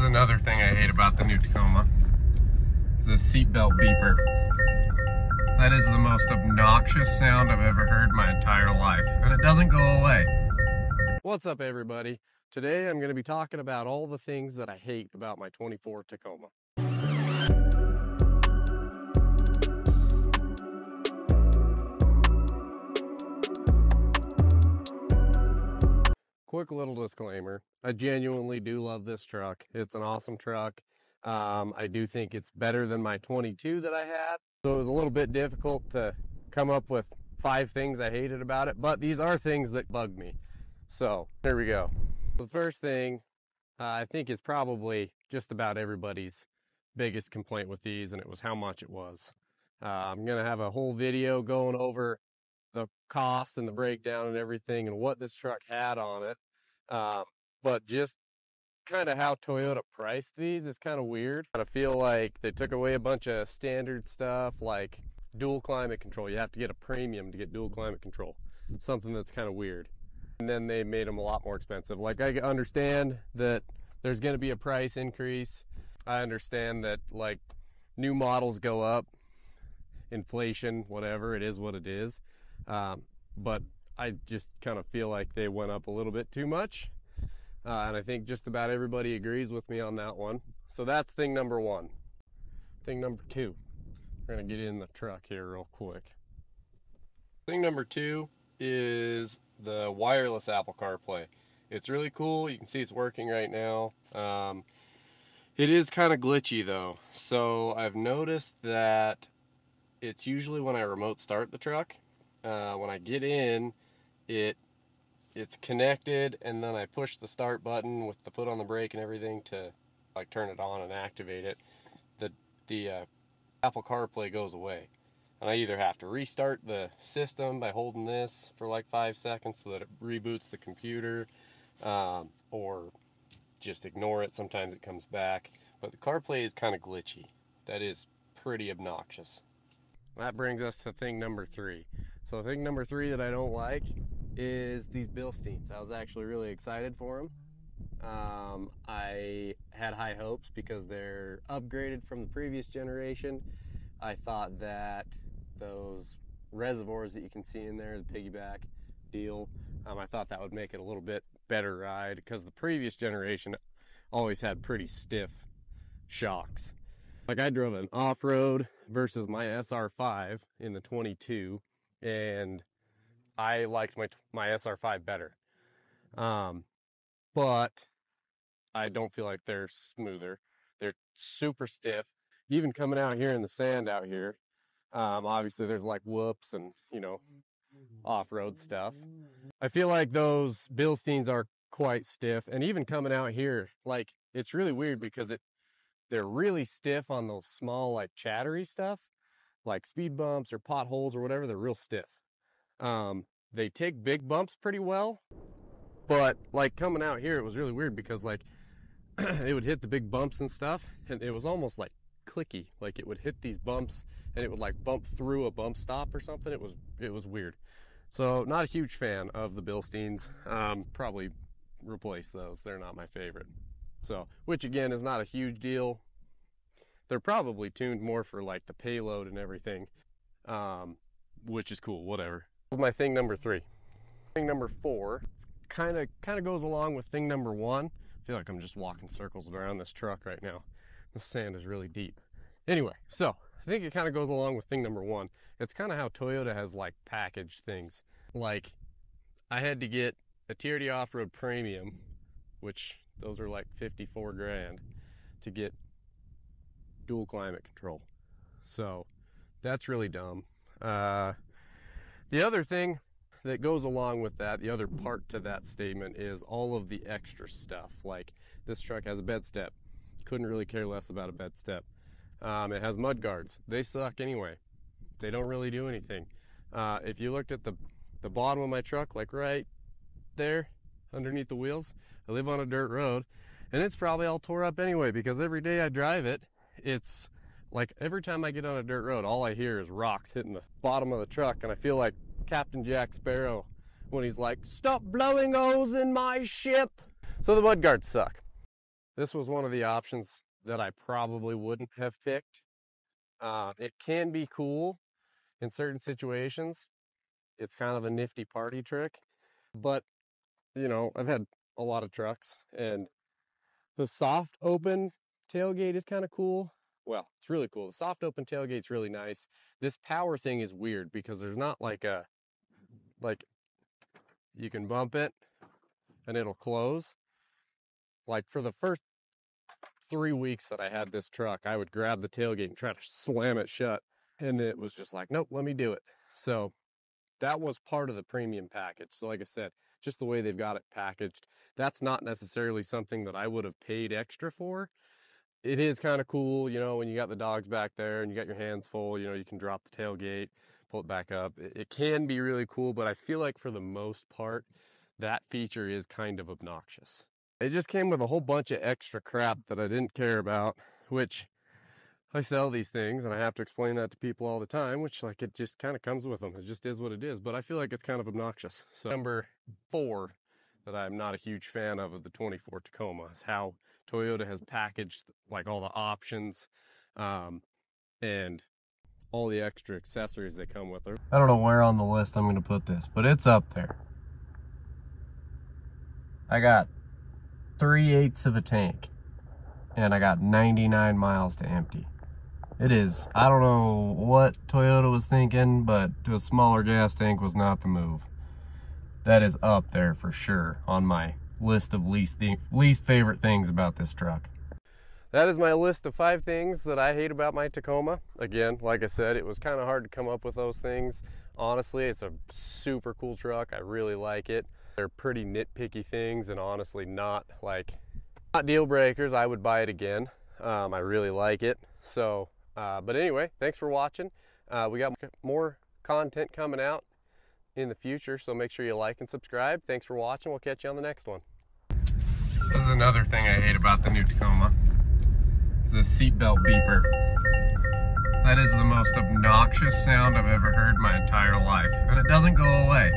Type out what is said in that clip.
is another thing I hate about the new Tacoma. The seatbelt beeper. That is the most obnoxious sound I've ever heard in my entire life, and it doesn't go away. What's up, everybody? Today I'm going to be talking about all the things that I hate about my 24 Tacoma. Quick little disclaimer, I genuinely do love this truck. It's an awesome truck. I do think it's better than my 22 that I had. So it was a little bit difficult to come up with 5 things I hated about it, but these are things that bug me. So here we go. The first thing I think is probably just about everybody's biggest complaint with these, and it was how much it was. I'm going to have a whole video going over the cost and the breakdown and everything and what this truck had on it. But just kind of how Toyota priced these is kind of weird. I feel like they took away a bunch of standard stuff like dual climate control. You have to get a premium to get dual climate control. Something that's kind of weird. And then they made them a lot more expensive. Like, I understand that there's going to be a price increase. I understand that, like, new models go up, inflation, whatever, it is what it is. But I just kind of feel like they went up a little bit too much. And I think just about everybody agrees with me on that one. So that's thing number one. Thing number two, we're going to get in the truck here real quick. Thing number two is the wireless Apple CarPlay. It's really cool. You can see it's working right now. It is kind of glitchy though. So I've noticed that it's usually when I remote start the truck. When I get in, it's connected, and then I push the start button with the foot on the brake and everything to like turn it on and activate it. The Apple CarPlay goes away, and I either have to restart the system by holding this for like 5 seconds so that it reboots the computer, or just ignore it. Sometimes it comes back, but the CarPlay is kind of glitchy. That is pretty obnoxious. That brings us to thing number three. So thing number three that I don't like is these Bilsteins. I was actually really excited for them. I had high hopes because they're upgraded from the previous generation. I thought that those reservoirs that you can see in there, the piggyback deal, I thought that would make it a little bit better ride, because the previous generation always had pretty stiff shocks. Like, I drove an off-road versus my SR5 in the 22, and I liked my SR5 better. But I don't feel like they're smoother. They're super stiff. Even coming out here in the sand out here, obviously there's like whoops and, you know, off-road stuff. I feel like those Bilsteins are quite stiff, and even coming out here, like, it's really weird because they're really stiff on those small, like, chattery stuff, like speed bumps or potholes or whatever. They're real stiff. They take big bumps pretty well, but like coming out here, it was really weird because, like, it would hit the big bumps and stuff, and it was almost like clicky. Like, it would hit these bumps and it would like bump through a bump stop or something. It was weird. So not a huge fan of the Bilsteins. Probably replace those. They're not my favorite. So, which again is not a huge deal. They're probably tuned more for like the payload and everything, which is cool, whatever. My thing number three. Thing number four kind of goes along with thing number one. I feel like I'm just walking circles around this truck right now. The sand is really deep. Anyway, so I think it kind of goes along with thing number one. It's kind of how Toyota has like packaged things. Like, I had to get a TRD Off-Road Premium, which those are like 54 grand, to get dual climate control. So that's really dumb. The other thing that goes along with that, the other part to that statement, is all of the extra stuff. Like, this truck has a bed step. Couldn't really care less about a bed step. It has mud guards. They suck anyway. They don't really do anything. If you looked at the bottom of my truck, like right there underneath the wheels, I live on a dirt road, and it's probably all tore up anyway, because every day I drive it, it's like every time I get on a dirt road, all I hear is rocks hitting the bottom of the truck, and I feel like Captain Jack Sparrow when he's like, "Stop blowing holes in my ship." So the mud guards suck. This was one of the options that I probably wouldn't have picked. It can be cool in certain situations. It's kind of a nifty party trick, but you know, I've had a lot of trucks, and the soft open tailgate is kind of cool. Well, it's really cool. The soft open tailgate's really nice. This power thing is weird because there's not like you can bump it and it'll close. Like for the first 3 weeks that I had this truck, I would grab the tailgate and try to slam it shut, and it was just like, nope, let me do it. So that was part of the premium package. So like I said, just the way they've got it packaged, that's not necessarily something that I would have paid extra for. It is kind of cool, you know, when you got the dogs back there and you got your hands full, you know, you can drop the tailgate, pull it back up. It can be really cool, but I feel like for the most part, that feature is kind of obnoxious. It just came with a whole bunch of extra crap that I didn't care about, which I sell these things and I have to explain that to people all the time, which like it just kind of comes with them. It just is what it is, but I feel like it's kind of obnoxious. So number 4 that I'm not a huge fan of the 24 Tacoma is how Toyota has packaged like all the options and all the extra accessories that come with her. I don't know where on the list I'm going to put this, but it's up there. I got 3/8 of a tank and I got 99 miles to empty. It is, I don't know what Toyota was thinking, but a smaller gas tank was not the move. That is up there for sure on my list of least favorite things about this truck. That is my list of 5 things that I hate about my Tacoma. Again, like I said, it was kind of hard to come up with those things. Honestly, it's a super cool truck. I really like it. They're pretty nitpicky things and honestly not deal breakers. I would buy it again. I really like it. So, but anyway, thanks for watching. We got more content coming out in the future, so make sure you like and subscribe. Thanks for watching. We'll catch you on the next one. This is another thing I hate about the new Tacoma. The seatbelt beeper. That is the most obnoxious sound I've ever heard in my entire life, and it doesn't go away.